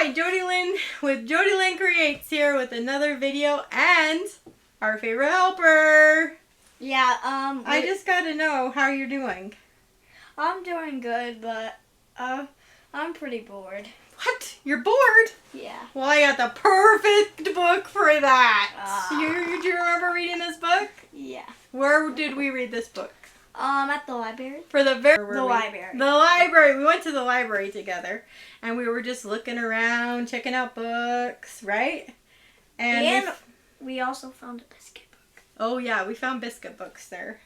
Hi, Jodilyn with Jodilyn Creates here with another video and our favorite helper. Yeah, I just gotta know how you're doing. I'm doing good, but I'm pretty bored. What? You're bored? Yeah. Well, I got the perfect book for that. Do you remember reading this book? Yeah. Where did we read this book? At the library. For the library. The library. We went to the library together, and we were just looking around, checking out books, right? And we also found a biscuit book. Oh yeah, we found biscuit books there.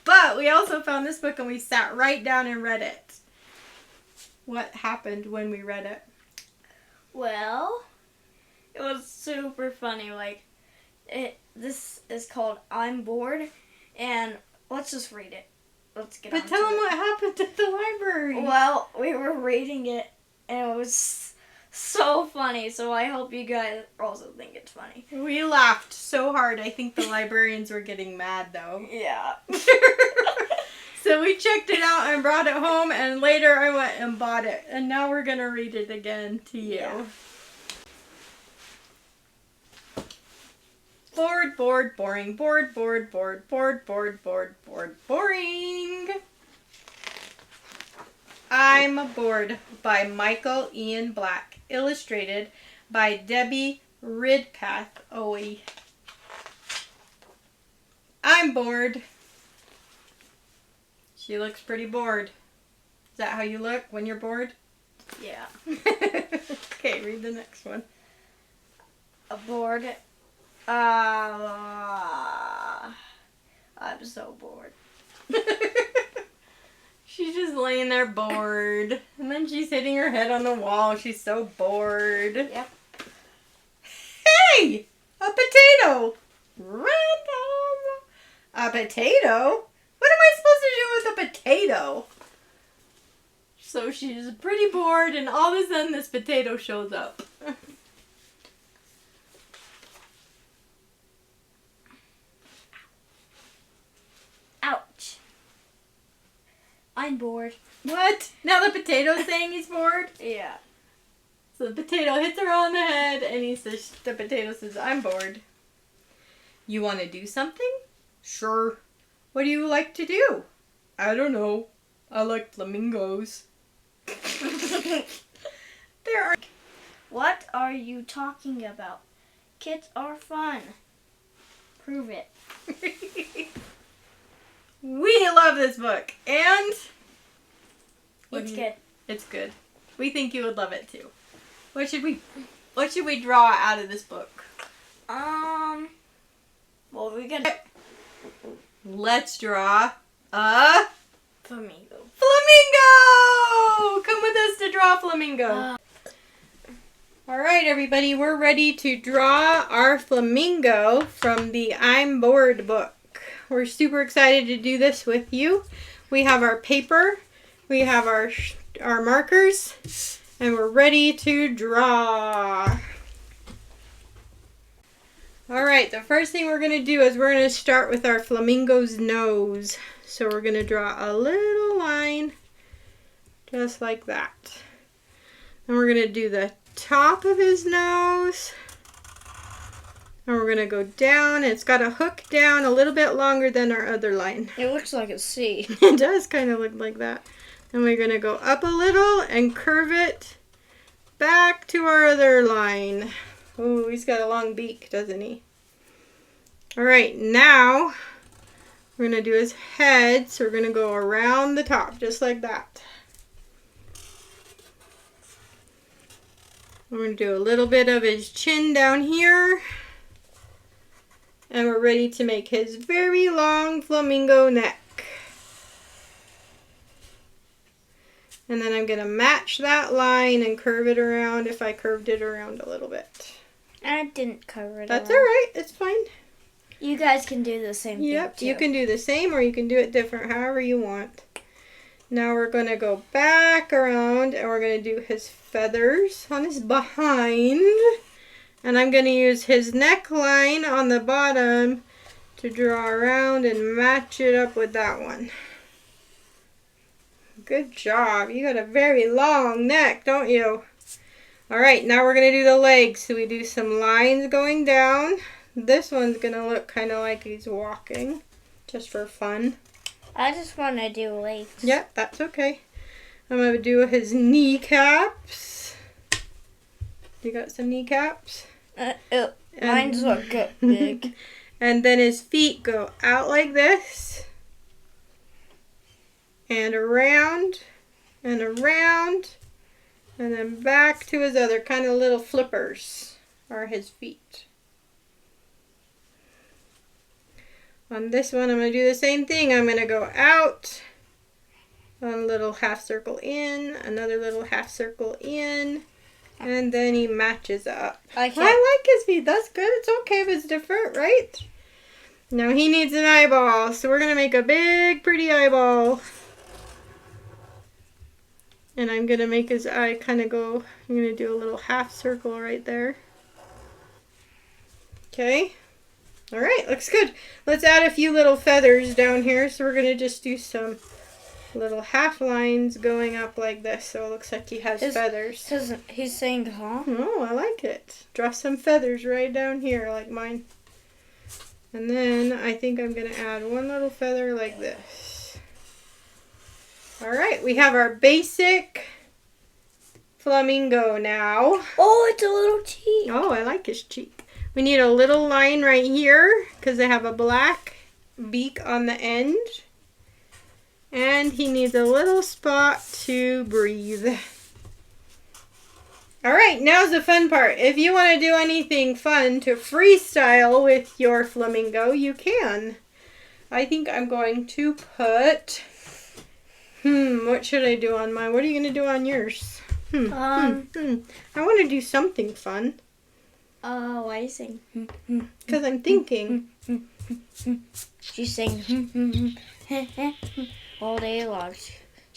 But we also found this book, and we sat right down and read it. What happened when we read it? Well, it was super funny. This is called I'm Bored, and let's just read it. Let's get on to it. But tell them what happened at the library. Well, we were reading it, and it was so funny, so I hope you guys also think it's funny. We laughed so hard. I think the librarians were getting mad, though. Yeah. So we checked it out and brought it home, and later I went and bought it. And now we're going to read it again to you. Yeah. Bored, bored, boring, bored, bored, bored, bored, bored, bored, bored, boring. I'm Bored by Michael Ian Black. Illustrated by Debbie Ridpath Ohi. I'm bored. She looks pretty bored. Is that how you look when you're bored? Yeah. Okay, read the next one. Bored. I'm so bored. She's just laying there bored. And then she's hitting her head on the wall. She's so bored. Yep. Hey! A potato! Random! A potato? What am I supposed to do with a potato? So she's pretty bored, and all of a sudden this potato shows up. Ouch. I'm bored. What? Now the potato's saying he's bored? Yeah. So the potato hits her on the head, and the potato says, I'm bored. You want to do something? Sure. What do you like to do? I don't know. I like flamingos. What are you talking about? Kids are fun. Prove it. We love this book, and It's good. It's good. We think you would love it too. What should we draw out of this book? Well, we're gonna. Let's draw a Flamingo. flamingo! Come with us to draw a flamingo. Alright, everybody, we're ready to draw our flamingo from the I'm Bored book. We're super excited to do this with you. We have our paper, we have our markers, and we're ready to draw. Alright, the first thing we're going to do is we're going to start with our flamingo's nose. So we're going to draw a little line just like that. And we're going to do the top of his nose. And we're going to go down. It's got a hook down a little bit longer than our other line. It looks like a C. It does kind of look like that. And we're going to go up a little and curve it back to our other line. Oh, he's got a long beak, doesn't he? Alright, now we're going to do his head. So we're going to go around the top, just like that. We're going to do a little bit of his chin down here. And we're ready to make his very long flamingo neck. And then I'm going to match that line and curve it around if I curved it around a little bit. I didn't cover it. That's alright. It's fine. You guys can do the same thing too. You can do the same or you can do it different, however you want. Now we're going to go back around and we're going to do his feathers on his behind. And I'm going to use his neckline on the bottom to draw around and match it up with that one. Good job. You got a very long neck, don't you? Alright, now we're going to do the legs. So we do some lines going down. This one's going to look kind of like he's walking, just for fun. I just want to do legs. Yeah, that's okay. I'm going to do his kneecaps. You got some kneecaps? Mine's look good, big. And then his feet go out like this. And around. And around. And then back to his other kind of little flippers are his feet. On this one, I'm going to do the same thing. I'm going to go out, one little half circle in, another little half circle in, and then he matches up. I like his feet. That's good. It's okay if it's different, right? Now he needs an eyeball, so we're going to make a big, pretty eyeball. And I'm going to make his eye kind of go, I'm going to do a little half circle right there. Okay. All right, looks good. Let's add a few little feathers down here. So we're going to just do some little half lines going up like this. So it looks like he has feathers. He's saying, huh? Oh, I like it. Draw some feathers right down here like mine. And then I think I'm going to add one little feather like this. All right, we have our basic flamingo now. Oh, it's a little cheek. Oh, I like his cheek. We need a little line right here because they have a black beak on the end. And he needs a little spot to breathe. All right, now's the fun part. If you want to do anything fun to freestyle with your flamingo, you can. I think I'm going to put... what should I do on mine? What are you going to do on yours? I want to do something fun. Why are you saying? Because I'm thinking. She's saying all day long.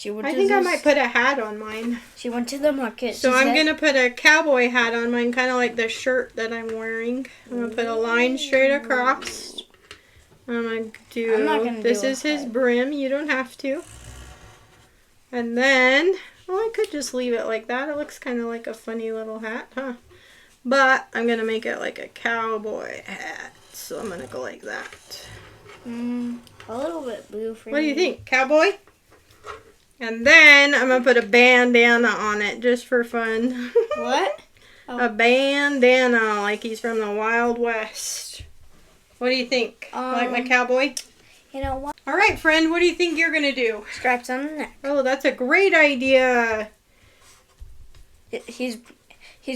I think I might put a hat on mine. She went to the market. So I'm going to put a cowboy hat on mine, kind of like the shirt that I'm wearing. I'm going to put a line straight across. I'm going to do, this is his brim. You don't have to. And then, well, I could just leave it like that. It looks kind of like a funny little hat, huh? But I'm going to make it like a cowboy hat. So I'm going to go like that. A little bit blue for What do you think? Cowboy? And then I'm going to put a bandana on it just for fun. What? Oh. A bandana like he's from the Wild West. What do you think? Like my cowboy? You know what? All right, friend. What do you think you're going to do? Stripes on the neck. Oh, that's a great idea. He's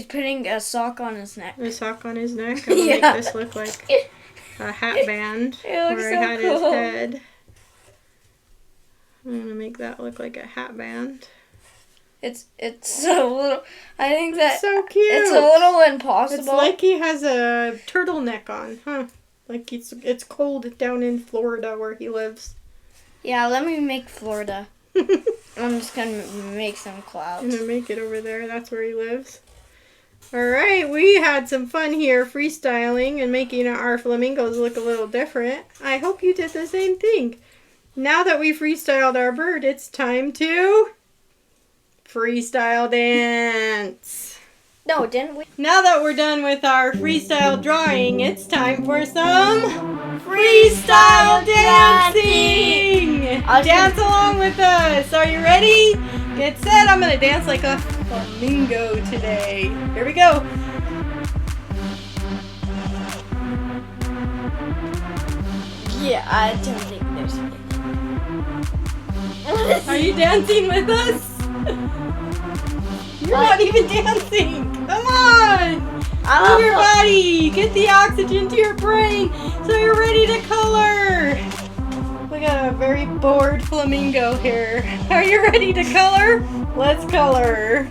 putting a sock on his neck. A sock on his neck? I'm going to make this look like a hat band. It looks where so I had cool. his head. I'm going to make that look like a hat band. It's a little, I think that so cute. It's a little impossible. It's like he has a turtleneck on, huh? Like it's cold down in Florida where he lives. Yeah, let me make Florida. I'm just going to make some clouds. I'm going to make it over there. That's where he lives. All right, we had some fun here freestyling and making our flamingos look a little different. I hope you did the same thing. Now that we freestyled our bird, it's time to freestyle dance. No, didn't we? Now that we're done with our freestyle drawing, it's time for some freestyle dancing! Dance along with us. Are you ready? Get set. I'm going to dance like a flamingo today. Here we go. Yeah, I don't think there's Are you dancing with us? You're not even dancing. Come on. Move your body. Get the oxygen to your brain so you're ready to color. We got a very bored flamingo here. Are you ready to color? Let's color.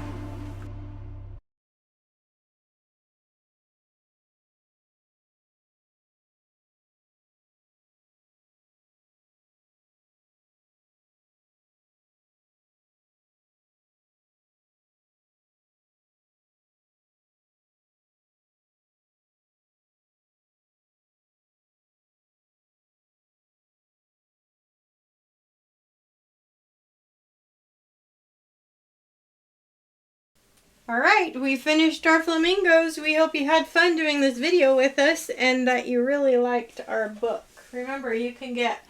Alright, we finished our flamingos. We hope you had fun doing this video with us and that you really liked our book. Remember, you can get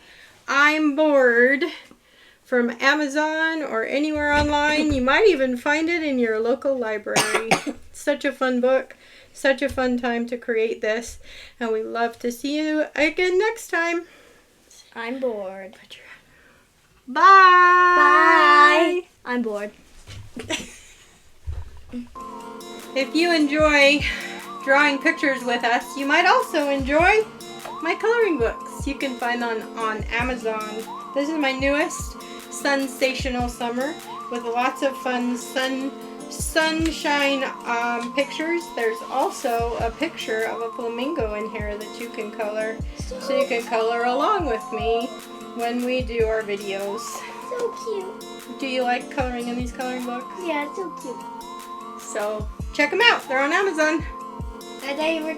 I'm Bored from Amazon or anywhere online. You might even find it in your local library. Such a fun book. Such a fun time to create this. And we love to see you again next time. I'm bored. Bye! Bye! I'm bored. If you enjoy drawing pictures with us, you might also enjoy my coloring books. You can find them on Amazon. This is my newest, Sensational Summer, with lots of fun sunshine pictures. There's also a picture of a flamingo in here that you can color, so you can color along with me when we do our videos. So cute. Do you like coloring in these coloring books? Yeah, it's so cute. So check them out. They're on Amazon. I thought you were